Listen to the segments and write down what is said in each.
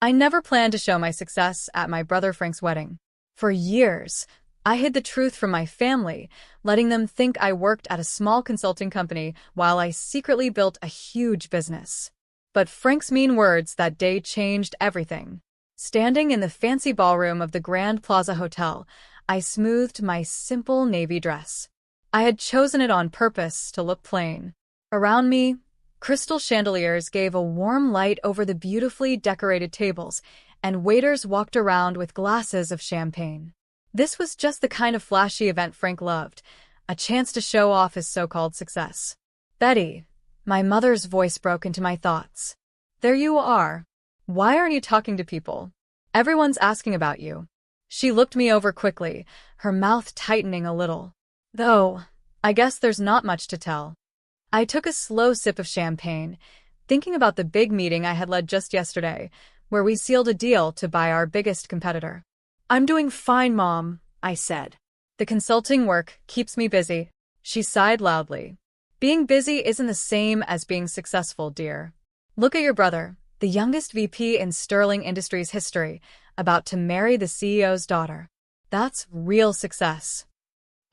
I never planned to show my success at my brother Frank's wedding. For years, I hid the truth from my family, letting them think I worked at a small consulting company while I secretly built a huge business. But Frank's mean words that day changed everything. Standing in the fancy ballroom of the Grand Plaza Hotel, I smoothed my simple navy dress. I had chosen it on purpose to look plain. Around me, crystal chandeliers gave a warm light over the beautifully decorated tables, and waiters walked around with glasses of champagne. This was just the kind of flashy event Frank loved, a chance to show off his so-called success. "Betty," my mother's voice broke into my thoughts. "There you are. Why aren't you talking to people? Everyone's asking about you." She looked me over quickly, her mouth tightening a little. "Though, I guess there's not much to tell." I took a slow sip of champagne, thinking about the big meeting I had led just yesterday, where we sealed a deal to buy our biggest competitor. "I'm doing fine, Mom," I said. "The consulting work keeps me busy." She sighed loudly. "Being busy isn't the same as being successful, dear. Look at your brother, the youngest VP in Sterling Industries history, about to marry the CEO's daughter. That's real success."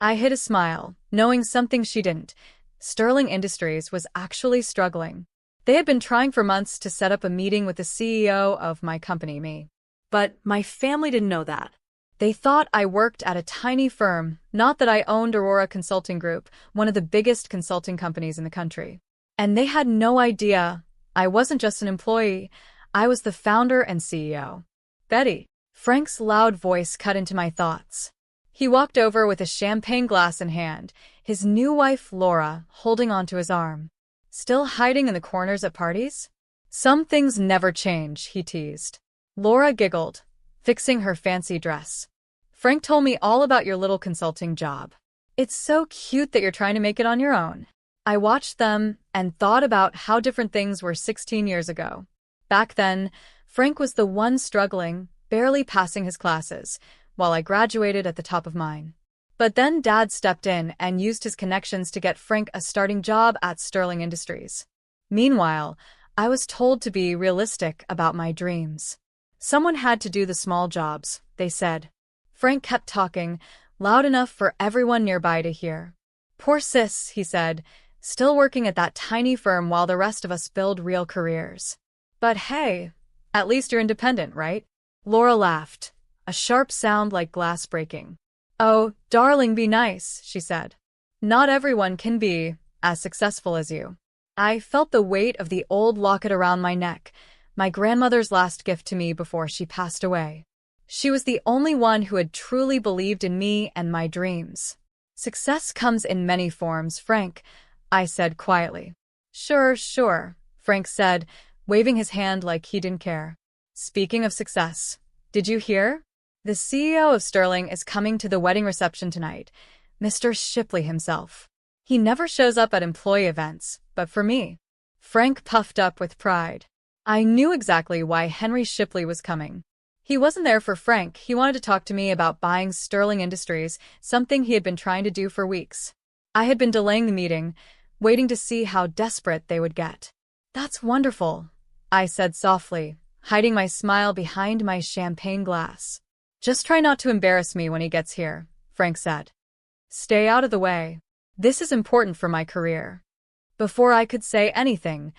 I hid a smile, knowing something she didn't. Sterling Industries was actually struggling. They had been trying for months to set up a meeting with the CEO of my company, me. But my family didn't know that. They thought I worked at a tiny firm, not that I owned Aurora Consulting Group, one of the biggest consulting companies in the country. And they had no idea I wasn't just an employee, I was the founder and CEO. "Betty." Frank's loud voice cut into my thoughts. He walked over with a champagne glass in hand, his new wife Laura holding onto his arm. "Still hiding in the corners at parties?" "Some things never change," he teased. Laura giggled, fixing her fancy dress. "Frank told me all about your little consulting job. It's so cute that you're trying to make it on your own." I watched them and thought about how different things were 16 years ago. Back then, Frank was the one struggling, barely passing his classes, while I graduated at the top of mine. But then Dad stepped in and used his connections to get Frank a starting job at Sterling Industries. Meanwhile, I was told to be realistic about my dreams. Someone had to do the small jobs, they said. Frank kept talking, loud enough for everyone nearby to hear. "Poor sis," he said, "still working at that tiny firm while the rest of us build real careers. But hey, at least you're independent, right?" Laura laughed, a sharp sound like glass breaking. "Oh, darling, be nice," she said. "Not everyone can be as successful as you." I felt the weight of the old locket around my neck, my grandmother's last gift to me before she passed away. She was the only one who had truly believed in me and my dreams. "Success comes in many forms, Frank," I said quietly. Sure, Frank said, waving his hand like he didn't care. "Speaking of success, did you hear? The CEO of Sterling is coming to the wedding reception tonight, Mr. Shipley himself. He never shows up at employee events, but for me." Frank puffed up with pride. I knew exactly why Henry Shipley was coming. He wasn't there for Frank, he wanted to talk to me about buying Sterling Industries, something he had been trying to do for weeks. I had been delaying the meeting, waiting to see how desperate they would get. "That's wonderful," I said softly, hiding my smile behind my champagne glass. "Just try not to embarrass me when he gets here," Frank said. "Stay out of the way. This is important for my career." Before I could say anything,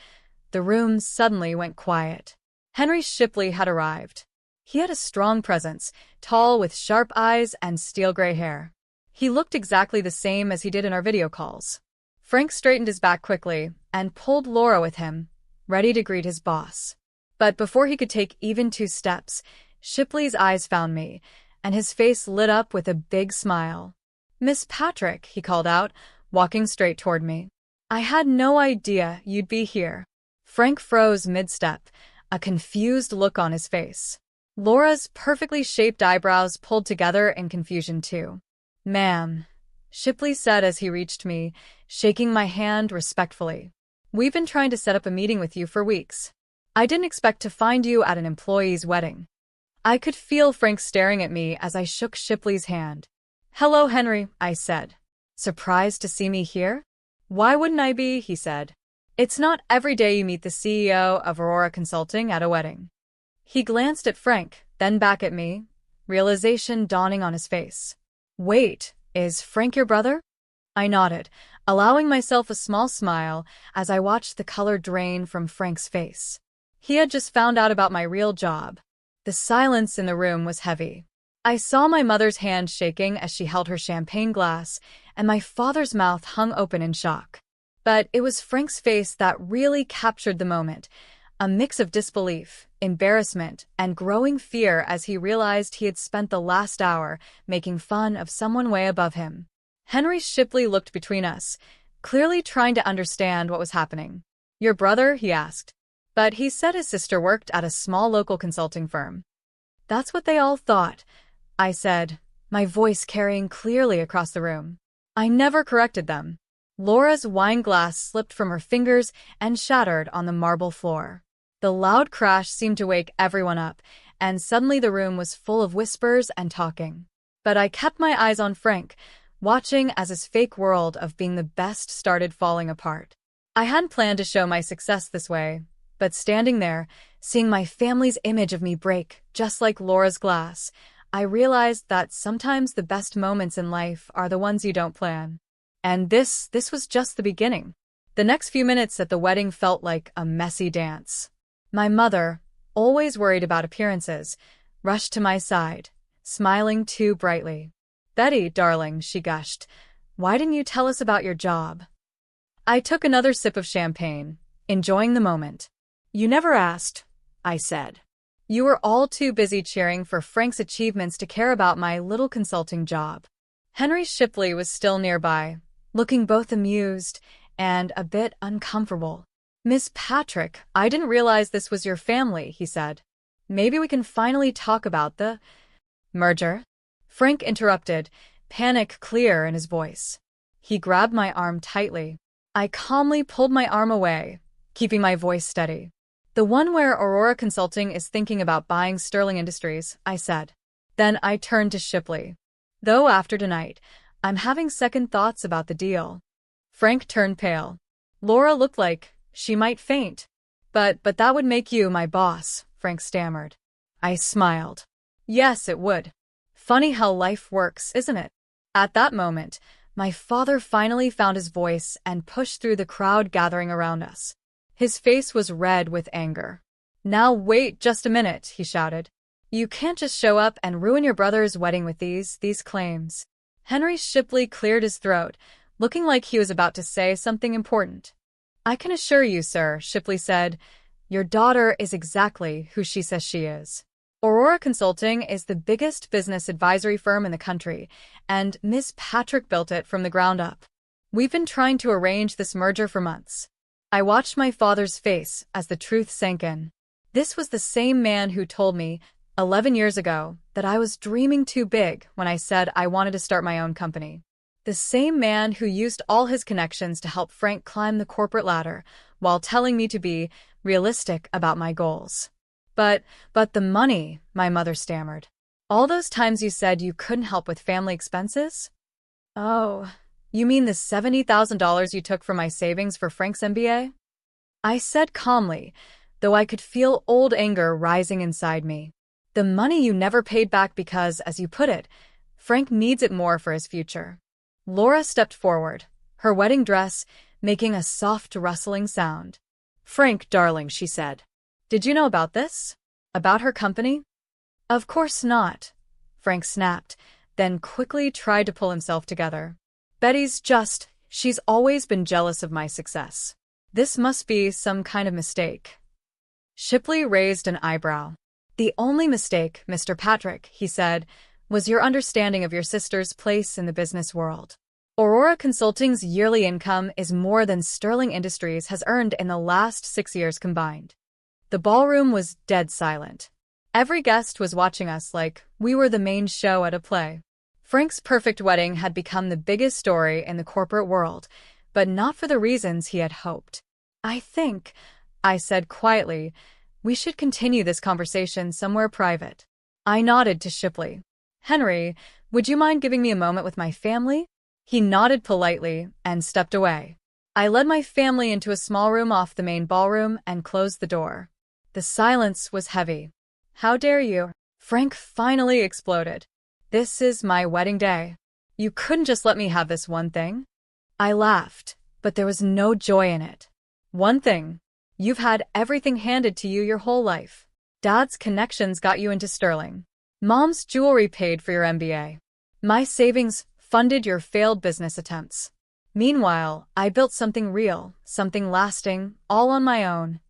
the room suddenly went quiet. Henry Shipley had arrived. He had a strong presence, tall with sharp eyes and steel-gray hair. He looked exactly the same as he did in our video calls. Frank straightened his back quickly and pulled Laura with him, ready to greet his boss. But before he could take even 2 steps, Shipley's eyes found me, and his face lit up with a big smile. "Miss Patrick," he called out, walking straight toward me. "I had no idea you'd be here." Frank froze mid-step, a confused look on his face. Laura's perfectly shaped eyebrows pulled together in confusion too. "Ma'am," Shipley said as he reached me, shaking my hand respectfully. "We've been trying to set up a meeting with you for weeks. I didn't expect to find you at an employee's wedding." I could feel Frank staring at me as I shook Shipley's hand. "Hello, Henry," I said. "Surprised to see me here?" "Why wouldn't I be?" he said. "It's not every day you meet the CEO of Aurora Consulting at a wedding." He glanced at Frank, then back at me, realization dawning on his face. Wait, is Frank your brother? I nodded, allowing myself a small smile as I watched the color drain from Frank's face. He had just found out about my real job. The silence in the room was heavy. I saw my mother's hand shaking as she held her champagne glass, and my father's mouth hung open in shock. But it was Frank's face that really captured the moment, a mix of disbelief, embarrassment, and growing fear as he realized he had spent the last hour making fun of someone way above him. Henry Shipley looked between us, clearly trying to understand what was happening. Your brother? He asked. But he said his sister worked at a small local consulting firm. That's what they all thought, I said, my voice carrying clearly across the room. I never corrected them. Laura's wine glass slipped from her fingers and shattered on the marble floor. The loud crash seemed to wake everyone up, and suddenly the room was full of whispers and talking. But I kept my eyes on Frank, watching as his fake world of being the best started falling apart. I hadn't planned to show my success this way, but standing there, seeing my family's image of me break, just like Laura's glass, I realized that sometimes the best moments in life are the ones you don't plan. And this was just the beginning. The next few minutes at the wedding felt like a messy dance. My mother, always worried about appearances, rushed to my side, smiling too brightly. Betty, darling, she gushed, why didn't you tell us about your job? I took another sip of champagne, enjoying the moment. You never asked, I said. You were all too busy cheering for Frank's achievements to care about my little consulting job. Henry Shipley was still nearby, looking both amused and a bit uncomfortable. Miss Patrick, I didn't realize this was your family, he said. Maybe we can finally talk about the merger? Frank interrupted, panic clear in his voice. He grabbed my arm tightly. I calmly pulled my arm away, keeping my voice steady. The one where Aurora Consulting is thinking about buying Sterling Industries, I said. Then I turned to Shipley. Though after tonight, I'm having second thoughts about the deal. Frank turned pale. Laura looked like she might faint. But that would make you my boss, Frank stammered. I smiled. Yes, it would. Funny how life works, isn't it? At that moment, my father finally found his voice and pushed through the crowd gathering around us. His face was red with anger. Now wait just a minute, he shouted. You can't just show up and ruin your brother's wedding with these claims. Henry Shipley cleared his throat, looking like he was about to say something important. I can assure you, sir, Shipley said, your daughter is exactly who she says she is. Aurora Consulting is the biggest business advisory firm in the country, and Miss Patrick built it from the ground up. We've been trying to arrange this merger for months. I watched my father's face as the truth sank in. This was the same man who told me, 11 years ago, that I was dreaming too big when I said I wanted to start my own company. The same man who used all his connections to help Frank climb the corporate ladder, while telling me to be realistic about my goals. But the money, my mother stammered. All those times you said you couldn't help with family expenses? Oh, you mean the $70,000 you took from my savings for Frank's MBA? I said calmly, though I could feel old anger rising inside me. The money you never paid back because, as you put it, Frank needs it more for his future. Laura stepped forward, her wedding dress making a soft rustling sound. Frank, darling, she said. Did you know about this? About her company? Of course not, Frank snapped, then quickly tried to pull himself together. She's always been jealous of my success. This must be some kind of mistake. Shipley raised an eyebrow. The only mistake, Mr. Patrick, he said, was your understanding of your sister's place in the business world. Aurora Consulting's yearly income is more than Sterling Industries has earned in the last 6 years combined. The ballroom was dead silent. Every guest was watching us like we were the main show at a play. Frank's perfect wedding had become the biggest story in the corporate world, but not for the reasons he had hoped. I think, I said quietly, we should continue this conversation somewhere private. I nodded to Shipley. Henry, would you mind giving me a moment with my family? He nodded politely and stepped away. I led my family into a small room off the main ballroom and closed the door. The silence was heavy. How dare you? Frank finally exploded. This is my wedding day. You couldn't just let me have this one thing? I laughed, but there was no joy in it. One thing. You've had everything handed to you your whole life. Dad's connections got you into Sterling. Mom's jewelry paid for your MBA. My savings funded your failed business attempts. Meanwhile, I built something real, something lasting, all on my own.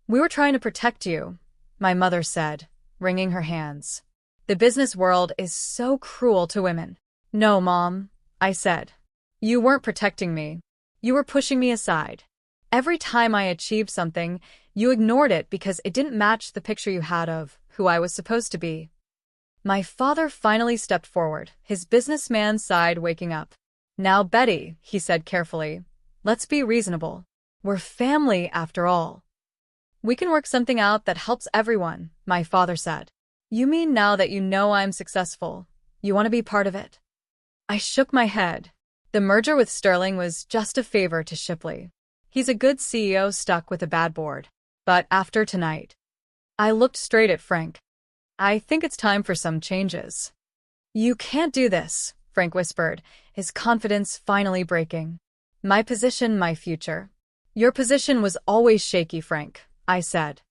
We were trying to protect you, my mother said, wringing her hands. The business world is so cruel to women. No, Mom, I said. You weren't protecting me. You were pushing me aside. Every time I achieved something, you ignored it because it didn't match the picture you had of who I was supposed to be. My father finally stepped forward, his businessman side waking up. Now, Betty, he said carefully, let's be reasonable. We're family after all. We can work something out that helps everyone, my father said. You mean now that you know I'm successful, you want to be part of it? I shook my head. The merger with Sterling was just a favor to Shipley. He's a good CEO stuck with a bad board. But after tonight, I looked straight at Frank. I think it's time for some changes. You can't do this, Frank whispered, his confidence finally breaking. My position, my future. Your position was always shaky, Frank, I said.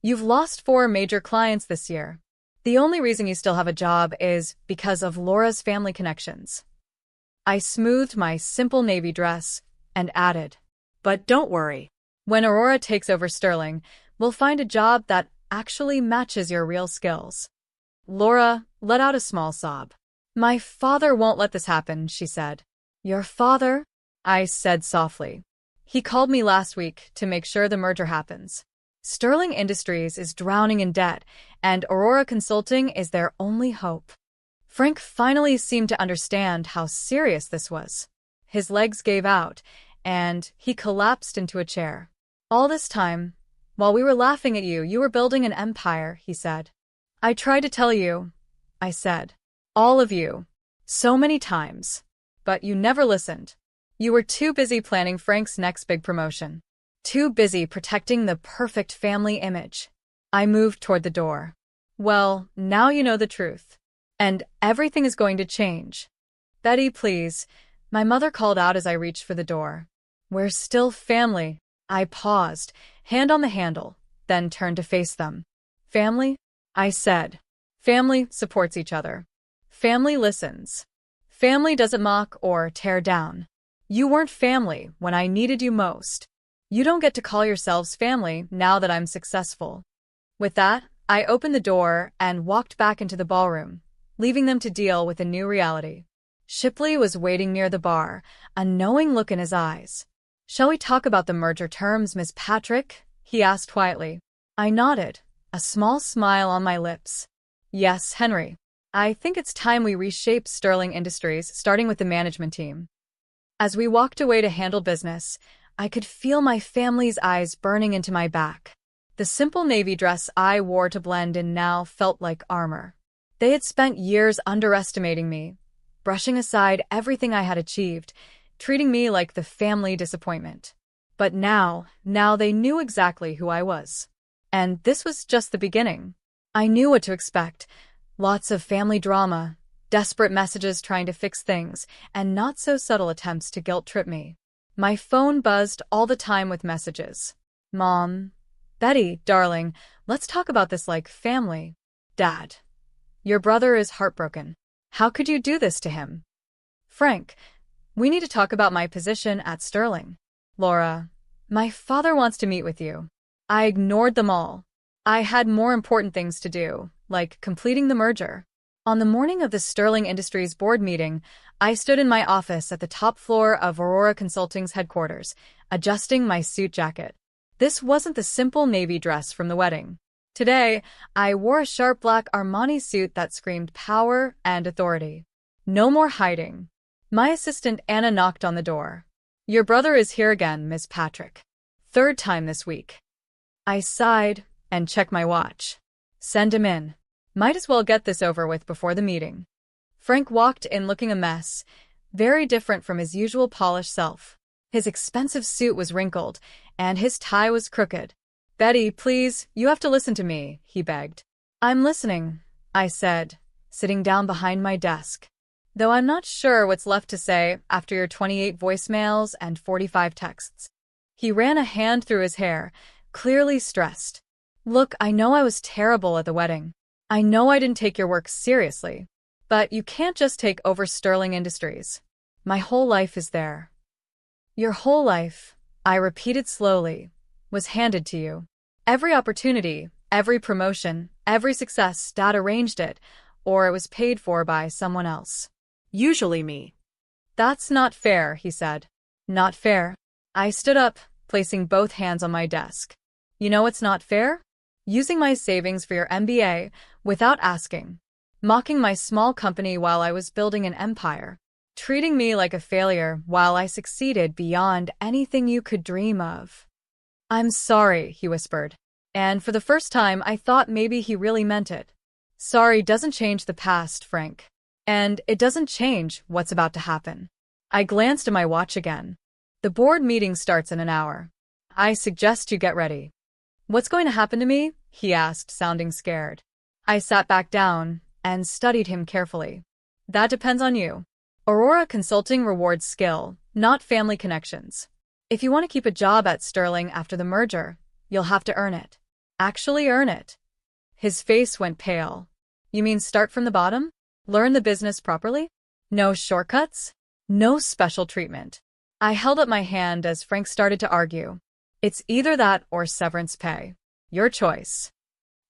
You've lost 4 major clients this year. The only reason you still have a job is because of Laura's family connections. I smoothed my simple navy dress and added, but don't worry. When Aurora takes over Sterling, we'll find a job that actually matches your real skills. Laura let out a small sob. My father won't let this happen, she said. Your father? I said softly. He called me last week to make sure the merger happens. Sterling Industries is drowning in debt, and Aurora Consulting is their only hope. Frank finally seemed to understand how serious this was. His legs gave out, and he collapsed into a chair. All this time, while we were laughing at you, you were building an empire, he said. I tried to tell you, I said. All of you. So many times. But you never listened. You were too busy planning Frank's next big promotion. Too busy protecting the perfect family image. I moved toward the door. Well, now you know the truth. And everything is going to change. Betty, please. My mother called out as I reached for the door. We're still family. I paused, hand on the handle, then turned to face them. Family? I said. Family supports each other. Family listens. Family doesn't mock or tear down. You weren't family when I needed you most. You don't get to call yourselves family now that I'm successful. With that, I opened the door and walked back into the ballroom, leaving them to deal with a new reality. Shipley was waiting near the bar, a knowing look in his eyes. Shall we talk about the merger terms, Miss Patrick? He asked quietly. I nodded, a small smile on my lips. Yes, Henry. I think it's time we reshape Sterling Industries, starting with the management team. As we walked away to handle business, I could feel my family's eyes burning into my back. The simple navy dress I wore to blend in now felt like armor. They had spent years underestimating me, brushing aside everything I had achieved, treating me like the family disappointment. But now they knew exactly who I was. And this was just the beginning. I knew what to expect. Lots of family drama, desperate messages trying to fix things, and not-so-subtle attempts to guilt-trip me. My phone buzzed all the time with messages. Mom. Betty, darling, let's talk about this like family. Dad. Your brother is heartbroken. How could you do this to him? Frank. We need to talk about my position at Sterling. Laura. My father wants to meet with you. I ignored them all. I had more important things to do, like completing the merger. On the morning of the Sterling Industries board meeting, I stood in my office at the top floor of Aurora Consulting's headquarters, adjusting my suit jacket. This wasn't the simple navy dress from the wedding. Today, I wore a sharp black Armani suit that screamed power and authority. No more hiding. My assistant Anna knocked on the door. Your brother is here again, Miss Patrick. 3rd time this week. I sighed and checked my watch. Send him in. Might as well get this over with before the meeting. Frank walked in looking a mess, very different from his usual polished self. His expensive suit was wrinkled, and his tie was crooked. Betty, please, you have to listen to me, he begged. I'm listening, I said, sitting down behind my desk. Though I'm not sure what's left to say after your 28 voicemails and 45 texts. He ran a hand through his hair, clearly stressed. Look, I know I was terrible at the wedding. I know I didn't take your work seriously. But you can't just take over Sterling Industries. My whole life is there. Your whole life, I repeated slowly, was handed to you. Every opportunity, every promotion, every success, Dad arranged it, or it was paid for by someone else. Usually me. That's not fair, he said. Not fair. I stood up, placing both hands on my desk. You know what's not fair? Using my savings for your MBA without asking. Mocking my small company while I was building an empire. Treating me like a failure while I succeeded beyond anything you could dream of. I'm sorry, he whispered. And for the first time, I thought maybe he really meant it. Sorry doesn't change the past, Frank. And it doesn't change what's about to happen. I glanced at my watch again. The board meeting starts in an hour. I suggest you get ready. What's going to happen to me? He asked, sounding scared. I sat back down and studied him carefully. That depends on you. Aurora Consulting rewards skill, not family connections. If you want to keep a job at Sterling after the merger, you'll have to earn it. Actually earn it. His face went pale. You mean start from the bottom? Learn the business properly? No shortcuts? No special treatment. I held up my hand as Frank started to argue. It's either that or severance pay. Your choice.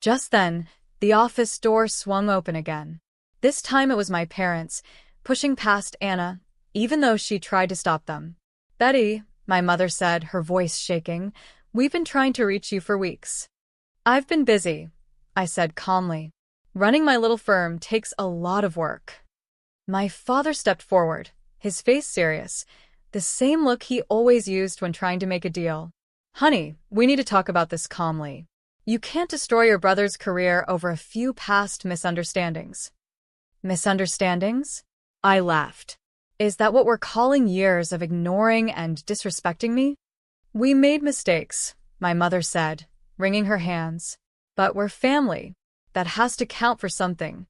Just then, the office door swung open again. This time it was my parents, pushing past Anna, even though she tried to stop them. Betty, my mother said, her voice shaking, we've been trying to reach you for weeks. I've been busy, I said calmly. Running my little firm takes a lot of work. My father stepped forward, his face serious, the same look he always used when trying to make a deal. Honey, we need to talk about this calmly. You can't destroy your brother's career over a few past misunderstandings. Misunderstandings? I laughed. Is that what we're calling years of ignoring and disrespecting me? We made mistakes, my mother said, wringing her hands. But we're family. That has to count for something.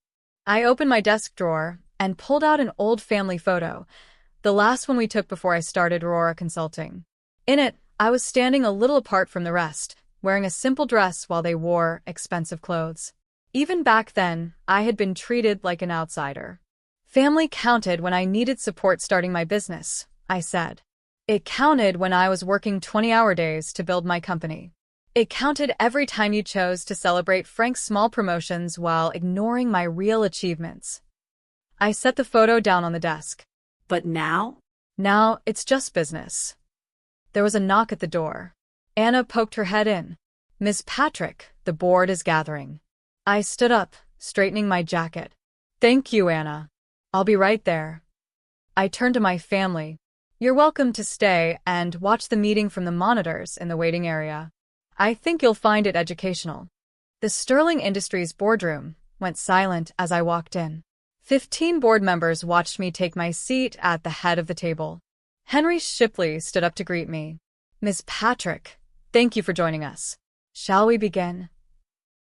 I opened my desk drawer and pulled out an old family photo, the last one we took before I started Aurora Consulting. In it, I was standing a little apart from the rest, wearing a simple dress while they wore expensive clothes. Even back then, I had been treated like an outsider. Family counted when I needed support starting my business, I said. It counted when I was working 20-hour days to build my company. It counted every time you chose to celebrate Frank's small promotions while ignoring my real achievements. I set the photo down on the desk. But now? Now, it's just business. There was a knock at the door. Anna poked her head in. Miss Patrick, the board is gathering. I stood up, straightening my jacket. Thank you, Anna. I'll be right there. I turned to my family. You're welcome to stay and watch the meeting from the monitors in the waiting area. I think you'll find it educational. The Sterling Industries boardroom went silent as I walked in. 15 board members watched me take my seat at the head of the table. Henry Shipley stood up to greet me. Miss Patrick, thank you for joining us. Shall we begin?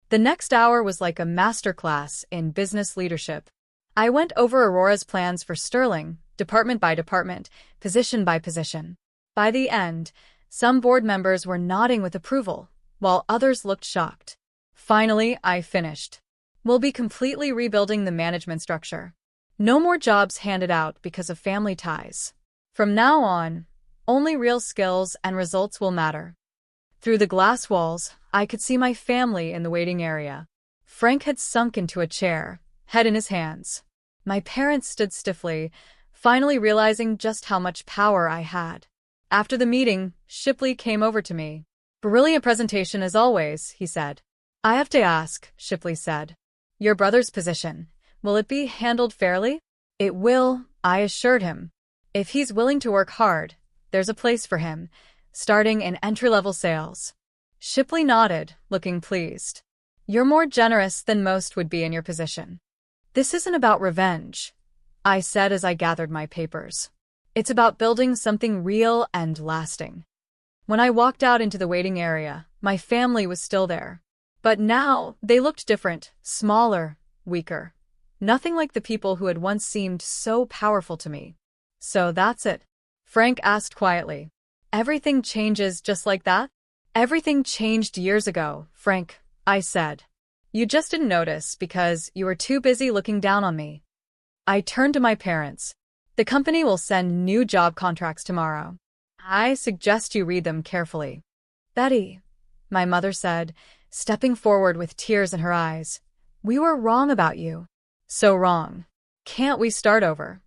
The next hour was like a masterclass in business leadership. I went over Aurora's plans for Sterling, department by department, position by position. By the end, some board members were nodding with approval, while others looked shocked. Finally, I finished. We'll be completely rebuilding the management structure. No more jobs handed out because of family ties. From now on, only real skills and results will matter. Through the glass walls, I could see my family in the waiting area. Frank had sunk into a chair, head in his hands. My parents stood stiffly, finally realizing just how much power I had. After the meeting, Shipley came over to me. Brilliant presentation as always, he said. I have to ask, Shipley said. Your brother's position, will it be handled fairly? It will, I assured him. If he's willing to work hard, there's a place for him, starting in entry-level sales. Shipley nodded, looking pleased. You're more generous than most would be in your position. This isn't about revenge, I said as I gathered my papers. It's about building something real and lasting. When I walked out into the waiting area, my family was still there. But now, they looked different, smaller, weaker. Nothing like the people who had once seemed so powerful to me. "So that's it?" Frank asked quietly. "Everything changes just like that?" "Everything changed years ago, Frank," I said. "You just didn't notice because you were too busy looking down on me." I turned to my parents. "The company will send new job contracts tomorrow. I suggest you read them carefully." "Betty," my mother said, stepping forward with tears in her eyes, "we were wrong about you." "So wrong. Can't we start over?"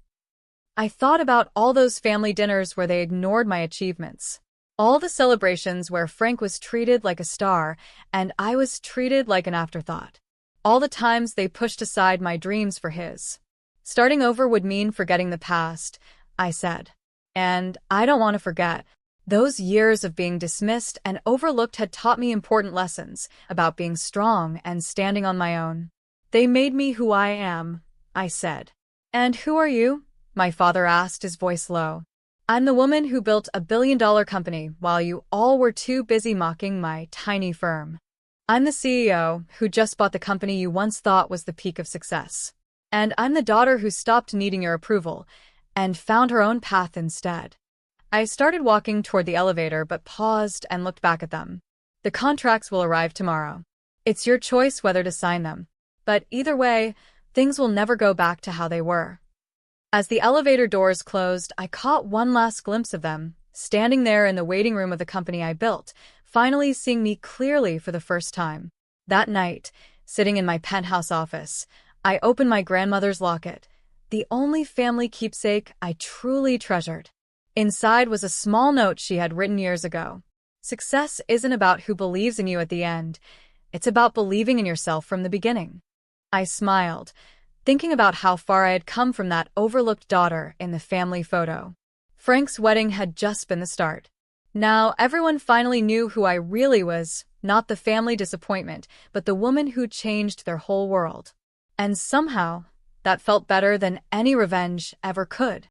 I thought about all those family dinners where they ignored my achievements. All the celebrations where Frank was treated like a star and I was treated like an afterthought. All the times they pushed aside my dreams for his. "Starting over would mean forgetting the past," I said. "And I don't want to forget. Those years of being dismissed and overlooked had taught me important lessons about being strong and standing on my own. They made me who I am," I said. "And who are you?" my father asked, his voice low. "I'm the woman who built a billion-dollar company while you all were too busy mocking my tiny firm. I'm the CEO who just bought the company you once thought was the peak of success. And I'm the daughter who stopped needing your approval and found her own path instead." I started walking toward the elevator but paused and looked back at them. "The contracts will arrive tomorrow. It's your choice whether to sign them. But either way, things will never go back to how they were." As the elevator doors closed, I caught one last glimpse of them, standing there in the waiting room of the company I built, finally seeing me clearly for the first time. That night, sitting in my penthouse office, I opened my grandmother's locket, the only family keepsake I truly treasured. Inside was a small note she had written years ago. "Success isn't about who believes in you at the end. It's about believing in yourself from the beginning." I smiled, thinking about how far I had come from that overlooked daughter in the family photo. Frank's wedding had just been the start. Now everyone finally knew who I really was, not the family disappointment, but the woman who changed their whole world. And somehow, that felt better than any revenge ever could.